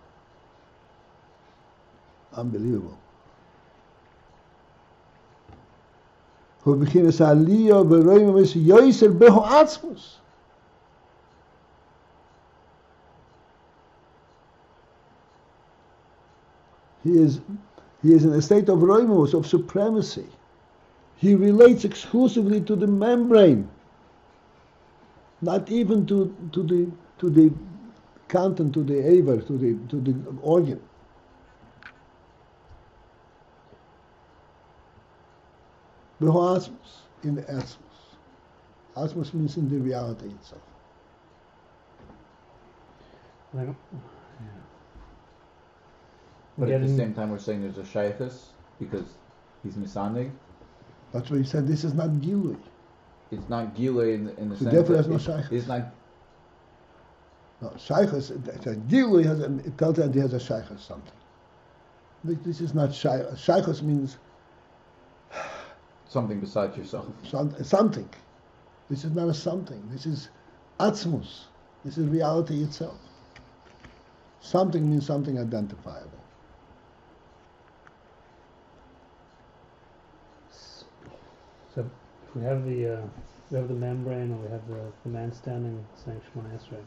Unbelievable. He is in a state of roimus, of supremacy. He relates exclusively to the membrane, not even to the content, to the aver, to the organ. Behoasmus, in the asmus. Asmus means in the reality itself. But at the same time, we're saying there's a shaykhus because he's misanig. That's what he said. This is not gilui. It's not gilui in the So sense therefore, that there's no shaykhus. it's not. No, shaykhus. Gilui has it tells that he has a shaykhus something. This is not shaykhus. Shaykhus means Something besides yourself. Something. This is not a something. This is atzmus. This is reality itself. Something means something identifiable. So if we have the membrane, or we have the man standing saying Shemona Esrei.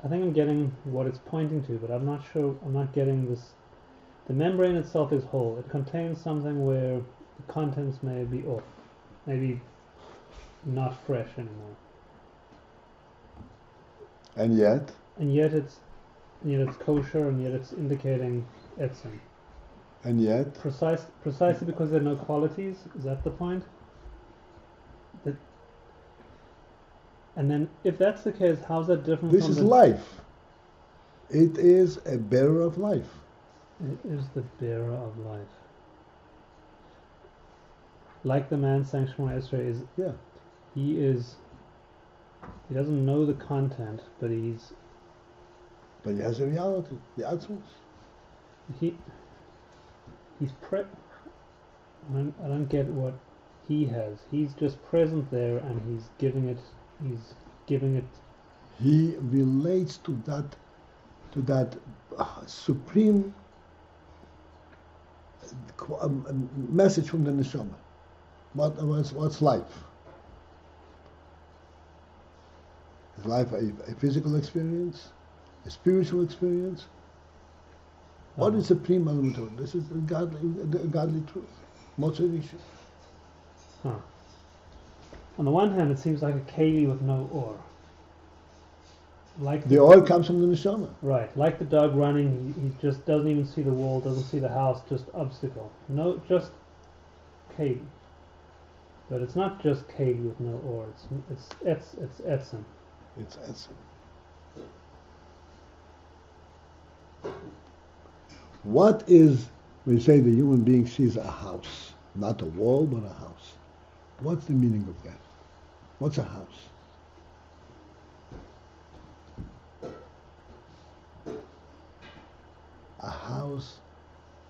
I think I'm getting what it's pointing to, but I'm not sure. I'm not getting this. The membrane itself is whole. It contains something where the contents may be off, maybe not fresh anymore. And yet it's kosher, and yet it's indicating etzem. And yet Precisely because there are no qualities. Is that the point? And then, if that's the case, how's that different this from is life. It is a bearer of life. It is the bearer of life. Like the man saying Shemona Esrei is. Yeah. He doesn't know the content, but he has a reality. The atzmus. He's I don't get what he has. He's just present there, and he's giving it. He relates to that supreme message from the neshama. What's life? Is life a physical experience, a spiritual experience? What is the supreme element of it? This is the godly truth. Motzei Rishon. Huh. on the one hand, it seems like a keli with no or. Like The oil comes from the neshama. right, like the dog running, he just doesn't even see the wall, doesn't see the house, just obstacle. No, just keli. But it's not just keli with no or. It's etzem. It's etzem. What is, when you say the human being sees a house, not a wall, but a house? What's the meaning of that? What's a house? A house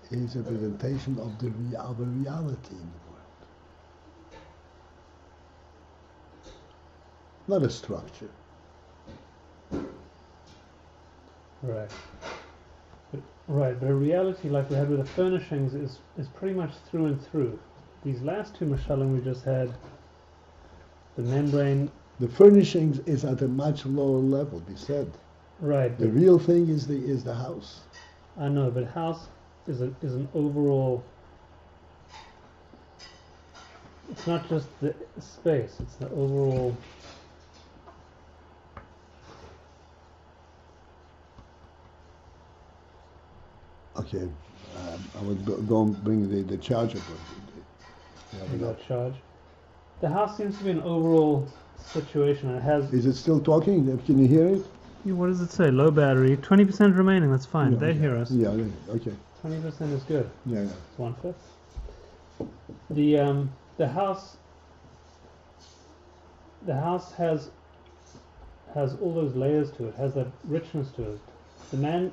is a presentation of of a reality in the world, not a structure. Right. But a reality like we had with the furnishings is pretty much through and through. These last two mashalim we just had, the membrane. The furnishings is at a much lower level. We said Right. the real thing is the house. I know, but house is an overall. It's not just the space; it's the overall. Okay, I would go and bring the charger. You got charge. The house seems to be an overall situation. It has. Is it still talking? Can you hear it? What does it say? Low battery. 20% remaining. That's fine. Yeah, They okay. hear us. Yeah, okay. 20% is good. Yeah. It's 1/5. The house has all those layers to it. Has that richness to it. The man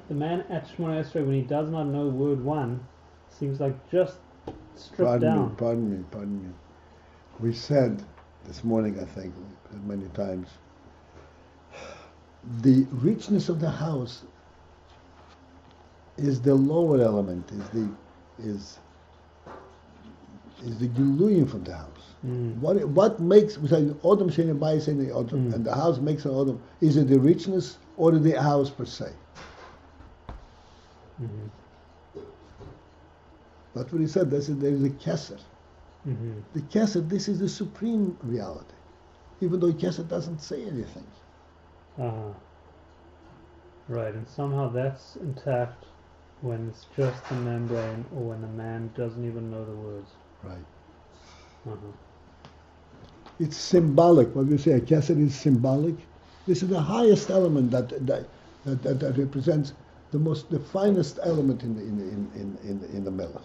at Shemona Esrei, when he does not know word one, seems like just stripped down. Pardon me. We said this morning, I think, many times, the richness of the house is the lower element, is the giluyim from the house. What makes, we say odom sheni bayis sheni odom, and the house makes an odom? Is it the richness or the house per se? Mm-hmm. That's what he said. There is a keser. Mm-hmm. The keser, this is the supreme reality, even though keser doesn't say anything. Right, and somehow that's intact when it's just the membrane, or when the man doesn't even know the words. Right. Uh-huh. It's symbolic. What we say, a keser is symbolic. This is the highest element that represents the finest element in the melech.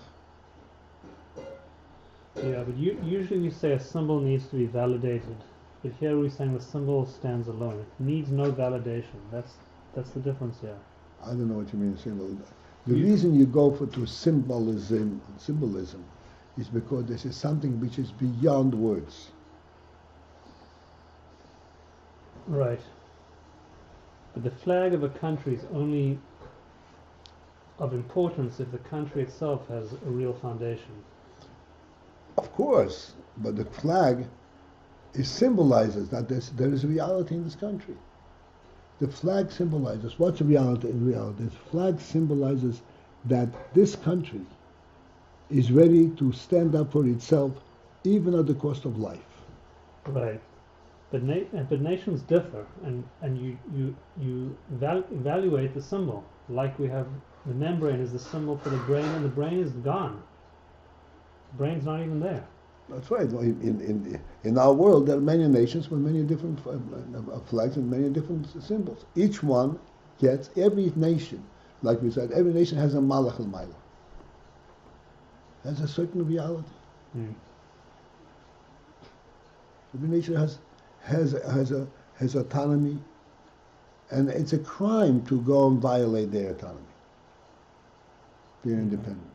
Yeah, but usually we say a symbol needs to be validated, but here we're saying the symbol stands alone. It needs no validation. That's the difference here. I don't know what you mean symbol. The reason you go to symbolism is because this is something which is beyond words. Right. But the flag of a country is only of importance if the country itself has a real foundation. Of course, but the flag symbolizes that there is reality in this country. The flag symbolizes what's reality in reality. The flag symbolizes that this country is ready to stand up for itself, even at the cost of life. Right. But nations differ, and you evaluate the symbol. Like we have, the membrane is the symbol for the brain, and the brain is gone. The brain's not even there. That's right. In our world, there are many nations with many different flags and many different symbols. Each one gets, every nation, like we said, every nation has a malach al-maila. Has a certain reality. Every nation has autonomy, and it's a crime to go and violate their autonomy, their independence.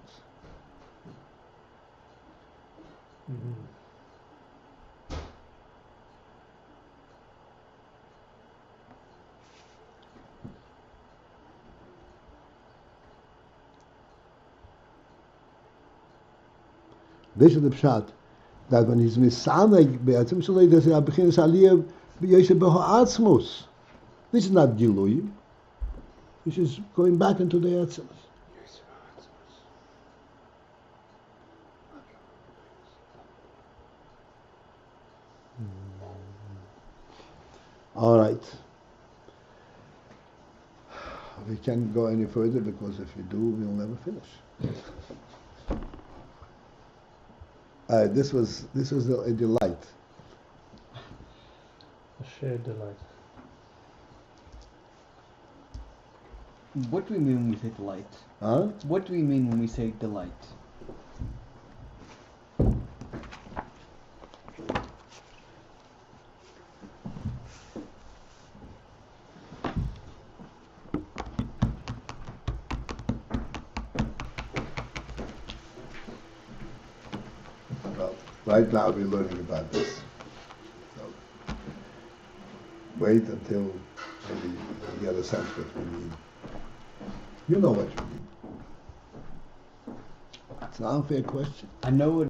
Mm-hmm. This is the pshat, that when he's misaneg be'atzim shalei, there's a bechinas aliyah b'yoshe b'ha'atzmus. This is not giluyim. This is going back into the atzmus. All right. We can't go any further because if we do, we'll never finish. This was a delight. A shared delight. What do we mean when we say delight? Huh? What do we mean when we say delight? Well, right now we're learning about this. So wait until maybe we get a sense what we mean. You know what you mean. It's an unfair question. I know what.